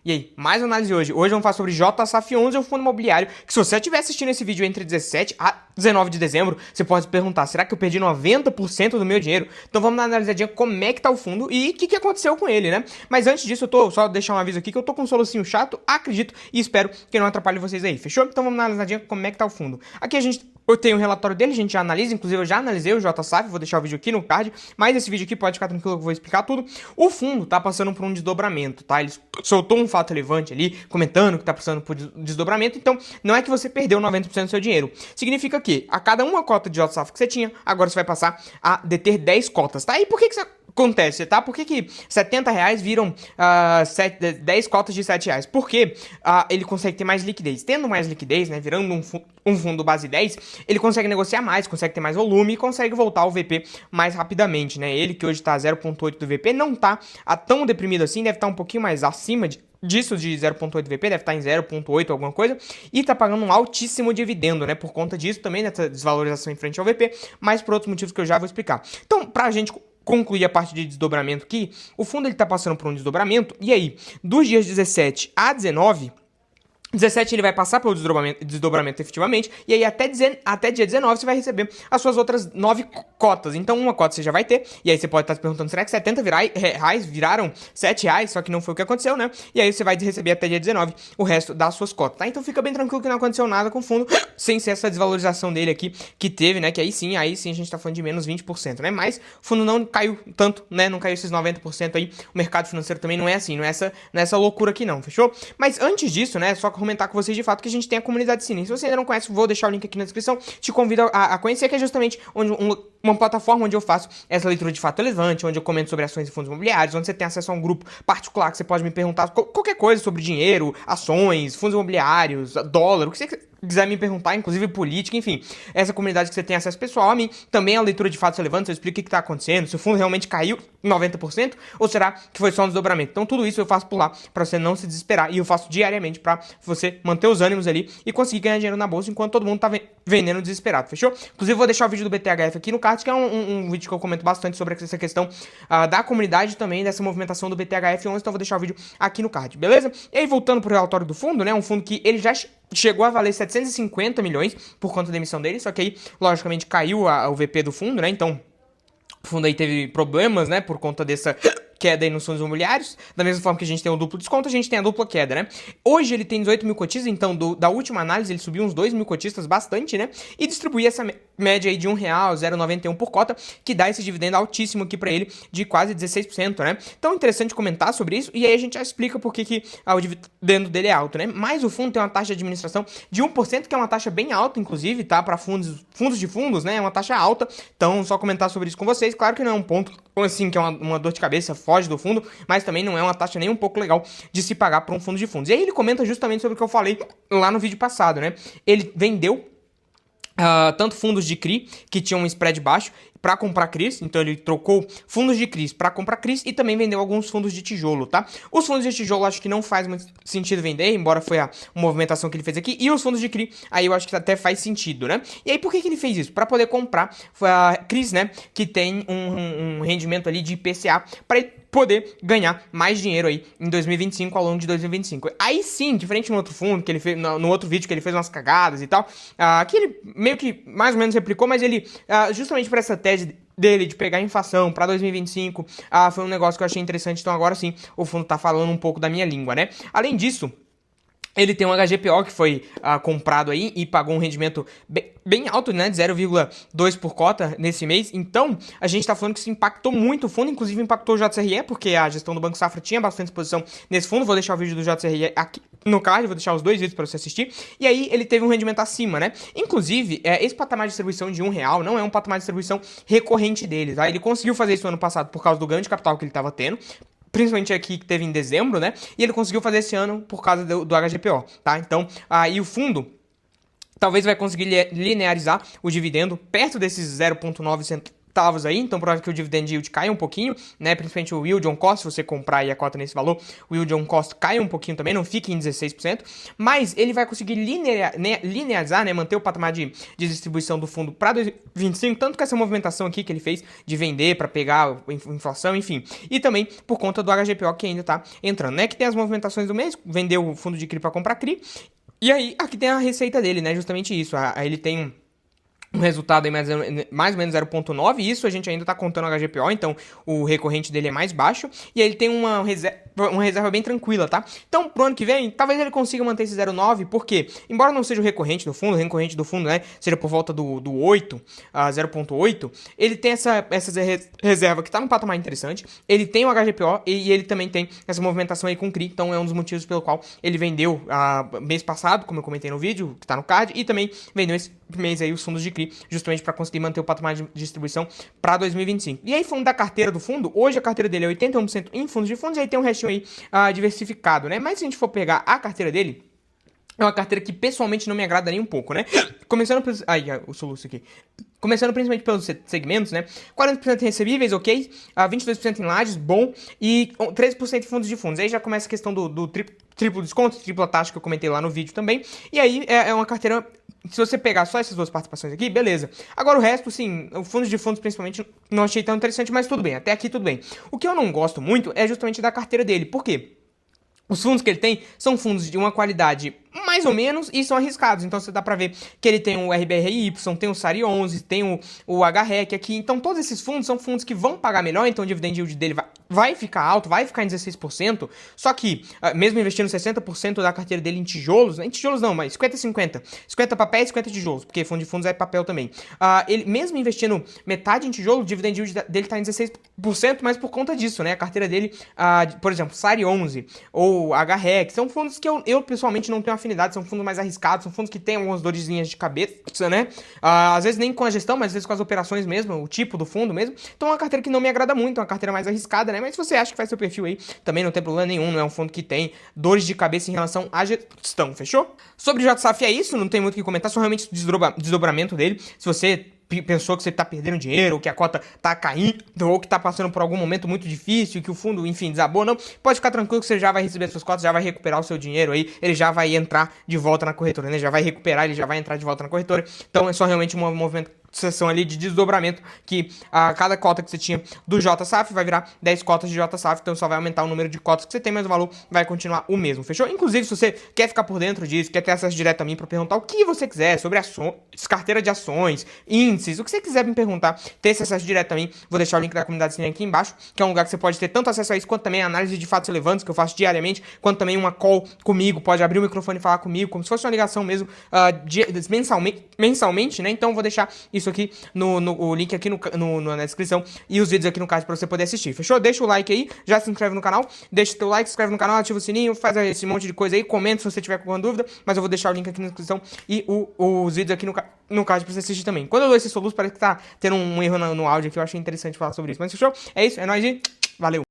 E aí, mais uma análise hoje. Hoje vamos falar sobre JSAF11, um fundo imobiliário que, se você estiver assistindo esse vídeo entre 17 a 19 de dezembro, você pode se perguntar, será que eu perdi 90% do meu dinheiro? Então vamos dar uma analisadinha como é que tá o fundo e o que aconteceu com ele, né? Mas antes disso, só deixar um aviso aqui que eu tô com um solucinho chato, acredito, e espero que não atrapalhe vocês aí, fechou? Então vamos dar uma analisadinha como é que tá o fundo. Aqui eu tenho um relatório dele, a gente já analisa, inclusive eu já analisei o JSAF, vou deixar o vídeo aqui no card, mas esse vídeo aqui pode ficar tranquilo que eu vou explicar tudo. O fundo tá passando por um desdobramento, tá? Ele soltou um fato relevante ali, comentando que tá passando por desdobramento, então não é que você perdeu 90% do seu dinheiro. Significa que a cada uma cota de JSAF que você tinha, agora você vai passar a deter 10 cotas, tá? E por que isso acontece, tá? Por que R$ 70 viram 10 cotas de R$ 7? Porque ele consegue ter mais liquidez. Tendo mais liquidez, né, virando um fundo base 10, ele consegue negociar mais, consegue ter mais volume e consegue voltar ao VP mais rapidamente, né? Ele que hoje tá 0.8 do VP, não tá tão deprimido assim, deve estar um pouquinho mais acima disso de 0.8 VP, deve estar em 0.8 alguma coisa, e tá pagando um altíssimo dividendo, né, por conta disso também, dessa desvalorização em frente ao VP, mas por outros motivos que eu já vou explicar. Então, pra gente concluir a parte de desdobramento aqui, o fundo ele tá passando por um desdobramento, e aí, dos dias 17 a 19, 17 ele vai passar pelo desdobramento efetivamente, e aí até dia 19 você vai receber as suas outras 9 cotas. Então uma cota você já vai ter, e aí você pode estar se perguntando, será que 70 reais viraram R$ 7? Só que não foi o que aconteceu, né? E aí você vai receber até dia 19 o resto das suas cotas, tá? Então fica bem tranquilo que não aconteceu nada com o fundo, sem ser essa desvalorização dele aqui, que teve, né? Que aí sim a gente tá falando de menos 20%, né? Mas o fundo não caiu tanto, né? Não caiu esses 90% aí. O mercado financeiro também não é assim, não é essa loucura aqui não, fechou? Mas antes disso, né? Só comentar com vocês de fato que a gente tem a comunidade Cine. Se você ainda não conhece, vou deixar o link aqui na descrição. Te convido a conhecer, que é justamente uma plataforma onde eu faço essa leitura de fato relevante, onde eu comento sobre ações e fundos imobiliários, onde você tem acesso a um grupo particular que você pode me perguntar qualquer coisa sobre dinheiro, ações, fundos imobiliários, dólar, o que você quiser me perguntar, inclusive política, enfim. Essa comunidade que você tem acesso pessoal a mim, também a leitura de fatos relevantes, eu explico o que está acontecendo, se o fundo realmente caiu 90%, ou será que foi só um desdobramento. Então tudo isso eu faço por lá, para você não se desesperar, e eu faço diariamente para você manter os ânimos ali e conseguir ganhar dinheiro na bolsa enquanto todo mundo tá vendendo desesperado, fechou? Inclusive vou deixar o vídeo do BTHF aqui no card, que é um vídeo que eu comento bastante sobre essa questão da comunidade também, dessa movimentação do BTHF11, então vou deixar o vídeo aqui no card, beleza? E aí voltando pro relatório do fundo, né, um fundo que ele já chegou a valer 750 milhões por conta da emissão dele, só que aí, logicamente, caiu o VP do fundo, né? Então, o fundo aí teve problemas, né, por conta dessa queda aí nos fundos imobiliários. Da mesma forma que a gente tem o duplo desconto, a gente tem a dupla queda, né? Hoje ele tem 18 mil cotistas, então da última análise ele subiu uns 2 mil cotistas, bastante, né? E distribuir essa média aí de R$1,091 por cota, que dá esse dividendo altíssimo aqui pra ele, de quase 16%, né? Então é interessante comentar sobre isso, e aí a gente já explica por que o dividendo dele é alto, né? Mas o fundo tem uma taxa de administração de 1%, que é uma taxa bem alta, inclusive, tá? Para fundos de fundos, né? É uma taxa alta, então só comentar sobre isso com vocês. Claro que não é um ponto, assim, que é uma dor de cabeça, foge do fundo, mas também não é uma taxa nem um pouco legal de se pagar para um fundo de fundos. E aí ele comenta justamente sobre o que eu falei lá no vídeo passado, né? Ele vendeu tanto fundos de CRI, que tinham um spread baixo, para comprar CRIs, então ele trocou fundos de CRIs para comprar CRIs e também vendeu alguns fundos de tijolo, tá? Os fundos de tijolo acho que não faz muito sentido vender, embora foi a movimentação que ele fez aqui, e os fundos de CRI, aí eu acho que até faz sentido, né? E aí por que ele fez isso? Para poder comprar CRIs, né, que tem um rendimento ali de IPCA, para ele poder ganhar mais dinheiro aí em 2025, ao longo de 2025. Aí sim, diferente no outro fundo, que ele fez, no outro vídeo que ele fez umas cagadas e tal, que ele meio que mais ou menos replicou, mas ele, justamente por essa tese dele de pegar a inflação para 2025, foi um negócio que eu achei interessante, então agora sim, o fundo tá falando um pouco da minha língua, né? Além disso, ele tem um HGPO que foi comprado aí e pagou um rendimento bem alto, né, de 0,2 por cota nesse mês. Então, a gente tá falando que isso impactou muito o fundo, inclusive impactou o JCRE, porque a gestão do Banco Safra tinha bastante exposição nesse fundo. Vou deixar o vídeo do JCRE aqui no card, vou deixar os dois vídeos para você assistir. E aí, ele teve um rendimento acima, né? Inclusive, esse patamar de distribuição de R$1 não é um patamar de distribuição recorrente dele, tá? Ele conseguiu fazer isso ano passado por causa do ganho de capital que ele tava tendo, principalmente aqui que teve em dezembro, né? E ele conseguiu fazer esse ano por causa do HGPO, tá? Então, aí o fundo talvez vai conseguir linearizar o dividendo perto desses 0,9 centavos aí, então provável que o dividend yield caia um pouquinho, né, principalmente o yield on cost, se você comprar aí a cota nesse valor, o yield on cost cai um pouquinho também, não fique em 16%, mas ele vai conseguir linearizar, né, manter o patamar de distribuição do fundo para 2025, tanto com essa movimentação aqui que ele fez de vender para pegar a inflação, enfim, e também por conta do HGPO que ainda tá entrando, né, que tem as movimentações do mês, vendeu o fundo de CRI para comprar CRI, e aí aqui tem a receita dele, né, justamente isso, aí ele tem um resultado aí mais ou menos 0,9, isso a gente ainda tá contando o HGPO, então o recorrente dele é mais baixo, e aí ele tem uma reserva bem tranquila, tá? Então, pro ano que vem, talvez ele consiga manter esse 0,9, porque, embora não seja o recorrente do fundo, né, seja por volta do 8, 0,8, ele tem essa reserva que tá num patamar interessante, ele tem o HGPO e ele também tem essa movimentação aí com o CRI, então é um dos motivos pelo qual ele vendeu mês passado, como eu comentei no vídeo, que tá no card, e também vendeu esse mês aí os fundos de CRI, justamente para conseguir manter o patamar de distribuição para 2025. E aí, falando da carteira do fundo, hoje a carteira dele é 81% em fundos de fundos, e aí tem um restinho aí diversificado, né? Mas se a gente for pegar a carteira dele, é uma carteira que pessoalmente não me agrada nem um pouco, né? Começando por... o soluço aqui. Começando principalmente pelos segmentos, né? 40% em recebíveis, ok. 22% em lajes, bom. E 13% em fundos de fundos. Aí já começa a questão do triplo desconto, tripla taxa que eu comentei lá no vídeo também. E aí é uma carteira... Se você pegar só essas duas participações aqui, beleza. Agora o resto, sim, o fundos de fundos principalmente não achei tão interessante, mas tudo bem. Até aqui tudo bem. O que eu não gosto muito é justamente da carteira dele. Por quê? Os fundos que ele tem são fundos de uma qualidade mais ou menos e são arriscados. Então você dá pra ver que ele tem o RBRY, tem o SARI 11, tem o HREC aqui. Então todos esses fundos são fundos que vão pagar melhor, então o dividend yield dele vai ficar alto, vai ficar em 16%. Só que, mesmo investindo 60% da carteira dele em tijolos, em tijolos não, mas 50-50. 50 papéis, 50 tijolos, porque fundo de fundos é papel também. Ele mesmo investindo metade em tijolo, o dividend yield dele tá em 16%, mas por conta disso, né? A carteira dele, por exemplo, SARI 11 ou HREC, são fundos que eu pessoalmente não tenho afinidade, são fundos mais arriscados, são fundos que têm algumas dorzinhas de cabeça, né? Às vezes nem com a gestão, mas às vezes com as operações mesmo, o tipo do fundo mesmo. Então é uma carteira que não me agrada muito, é uma carteira mais arriscada, né? Mas se você acha que faz seu perfil aí, também não tem problema nenhum, não é um fundo que tem dores de cabeça em relação à gestão, fechou? Sobre o JSAF é isso, não tem muito o que comentar, só realmente o desdobramento dele. Se você pensou que você tá perdendo dinheiro, ou que a cota tá caindo, ou que tá passando por algum momento muito difícil, que o fundo, enfim, desabou, não, pode ficar tranquilo que você já vai receber suas cotas, já vai recuperar o seu dinheiro aí, ele já vai entrar de volta na corretora, né, já vai recuperar, ele já vai entrar de volta na corretora, então é só realmente um movimentação ali de desdobramento, que a cada cota que você tinha do JSAF vai virar 10 cotas de JSAF, então só vai aumentar o número de cotas que você tem, mas o valor vai continuar o mesmo, fechou? Inclusive, se você quer ficar por dentro disso, quer ter acesso direto a mim pra perguntar o que você quiser sobre ações, carteira de ações, índices, o que você quiser me perguntar, ter esse acesso direto a mim, vou deixar o link da comunidade Sininho aqui embaixo, que é um lugar que você pode ter tanto acesso a isso, quanto também a análise de fatos relevantes, que eu faço diariamente, quanto também uma call comigo, pode abrir o microfone e falar comigo, como se fosse uma ligação mesmo, mensalmente, né? Então eu vou deixar isso aqui o link aqui na descrição e os vídeos aqui no card pra você poder assistir, fechou? Deixa o like aí, já se inscreve no canal, deixa o teu like, se inscreve no canal, ativa o sininho, faz esse monte de coisa aí, comenta se você tiver com alguma dúvida, mas eu vou deixar o link aqui na descrição e os vídeos aqui no card pra você assistir também. Quando eu dou esse soluço, parece que tá tendo um erro no áudio aqui, eu achei interessante falar sobre isso, mas fechou? É isso, é nóis e valeu!